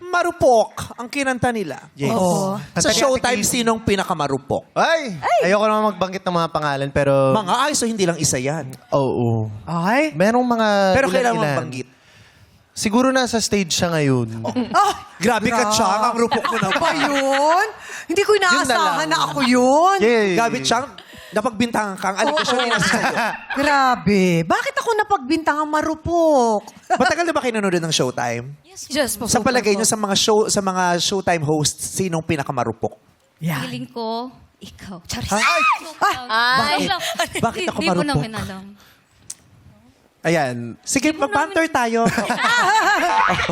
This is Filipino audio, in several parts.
Marupok ang kinanta nila. Yes. Oo. Sa Showtime, sinong pinakamarupok? Ay! Ayoko naman magbanggit ng mga pangalan, pero... Mga ay, so hindi lang isa yan. Oo. Ay. Merong mga Pero kailangan ilan-ilan. magbanggit. Siguro nasa stage siya ngayon. Grabe ka, Chang. Ang rupok mo Ba naman. yun? Hindi ko inaasahan na ako yun. Yay! Gabi, Chang, napagbintangan kang aligasyon na sa'yo. Grabe. Bakit ako napagbintang ang marupok? Matagal na ba kayo nanonood ng Showtime? Yes po. Sa palagay nyo, sa mga Showtime hosts, sinong pinakamarupok? Yan. Feeling ko, ikaw. Charis. Ay! Ay! Bakit ako Hindi mo marupok? namin alam. Ayan. Sige, mag-banter tayo.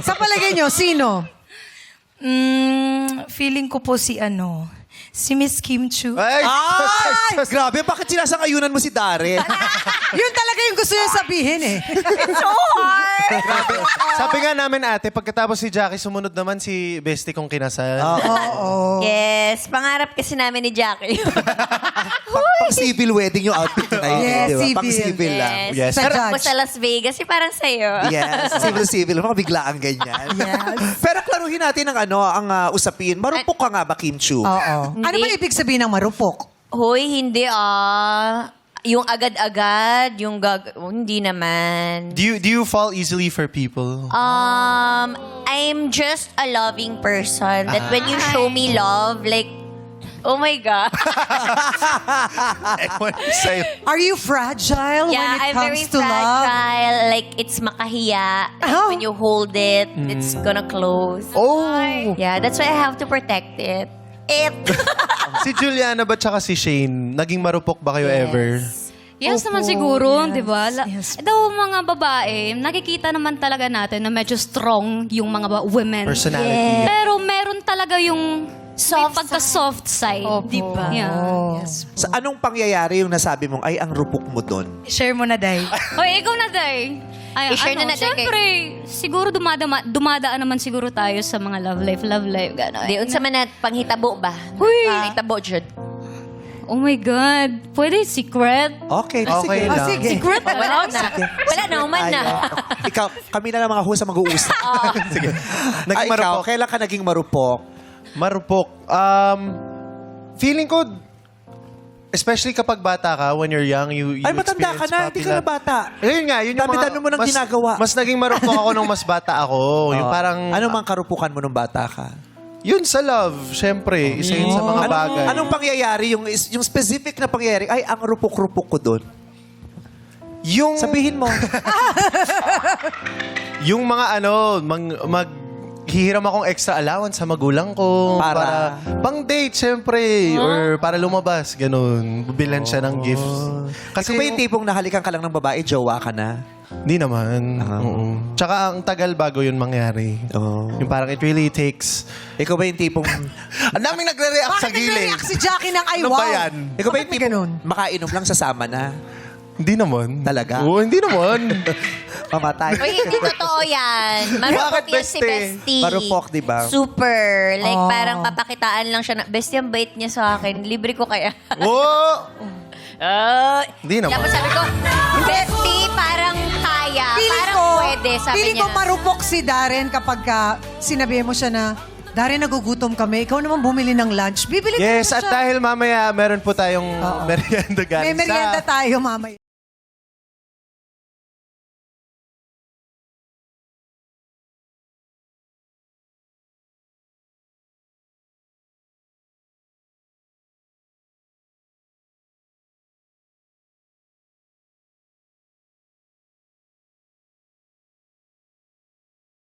Sa palagay nyo, sino? Feeling ko po si Miss Kim Chu. Ay! Ay! Grabe, bakit sinasang-ayunan mo si Darren? Yun talaga yung gusto niya sabihin eh. Grabe. Sabi nga namin ate, pagkatapos si Jackie, sumunod naman si Bestie kong kinasal. Oo. Yes, pangarap kasi namin ni Jackie. Pang-civil wedding yung outfit na yun. Yes, di ba? civil. Pang-civil lang. Yes. Sa Pero judge. po sa Las Vegas, parang sa'yo. Yes, civil. Makabiglaan ganyan. Pero klaruhin natin ang usapin. Marupok ka nga ba, Kim Chu? Oo. Ano Hindi. ba ibig sabihin ng marupok? Hoy, hindi Yung agad-agad, hindi naman. Do you fall easily for people? I'm just a loving person that when you show me love, like, oh my God. Sa'yo. Are you fragile Yeah, when it I'm very comes to love? fragile. Like, it's makahiya. Like, Oh. when you hold it, it's gonna close. Oh! Yeah, that's why I have to protect it. Si Juliana ba tsaka si Shane, naging marupok ba kayo ever? Yes naman siguro, di ba? Daw mga babae, nakikita naman talaga natin na medyo strong yung mga women. Personality. Pero meron talaga yung Soft pagka-soft side. Di ba? Yeah. Sa anong pangyayari yung nasabi mong, ay, ang rupok mo doon? Share mo na, Day. Hoy, ikaw na, Day. Ay, I-share na natin Siyempre, siguro dumadaan naman siguro tayo sa mga love life, gano'n. Di, unsa man na panghitabo ba? Uy. Panghitabo, Jud. Oh my God. Pwede secret? Okay, Okay sige. lang. Sige. Secret? Wala na. Wala na, uman na. Ikaw, kami na lang mga host ang mag-uusap. Sige. Naging Ikaw, marupok. kailan ka naging marupok? Marupok. Feeling ko, especially kapag bata ka, when you're young, you Ay, matanda ka experience na, hindi ka na puppy bata. love. Ayun nga, yun yung Dami-dami mo nang ginagawa. Mas naging marupok ako nung mas bata ako. Yung parang, Ano mang karupukan mo nung bata ka? yun sa love, syempre. Isa yun sa mga bagay. Anong pangyayari? Yung specific na pangyayari, ay, ang rupok-rupok ko doon. Yung, Sabihin mo. yung mga maghihiram akong extra allowance sa magulang ko. Para? Pang date, syempre. Or para lumabas, ganun. Bibilhan siya ng gifts. Kasi ba yung tipong nahalikan ka lang ng babae, jowa ka na? Hindi naman. Oo. Tsaka ang tagal bago yun mangyari. Oh. Yung parang it really takes... Ikaw ba yung tipong... Ang daming nagre-react sa Bakit gilid. nagre-react si Jackie ng ay Ano wow? ba yan? Ikaw ba yung Bakit tipong ganun? makainom lang sasama na? Hindi naman. Talaga? Oo, hindi naman. Mamatay. Uy, hindi totoo yan. Marupok Bakit, yan si Beste? Bestie. Marupok, di ba? Super. Like, parang papakitaan lang siya na, Bestie, ang bait niya sa akin. Libre ko kaya. Oo! Hindi naman. Tapos sabi ko, Bestie, parang kaya. Parang pwede, sabi feeling niya. ko marupok si Darren kapag sinabihan mo siya na, Darren, nagugutom kami. Ikaw naman bumili ng lunch. Bibili Yes, ko at dahil mamaya meron po tayong merienda galing May merienda sa... tayo mamaya.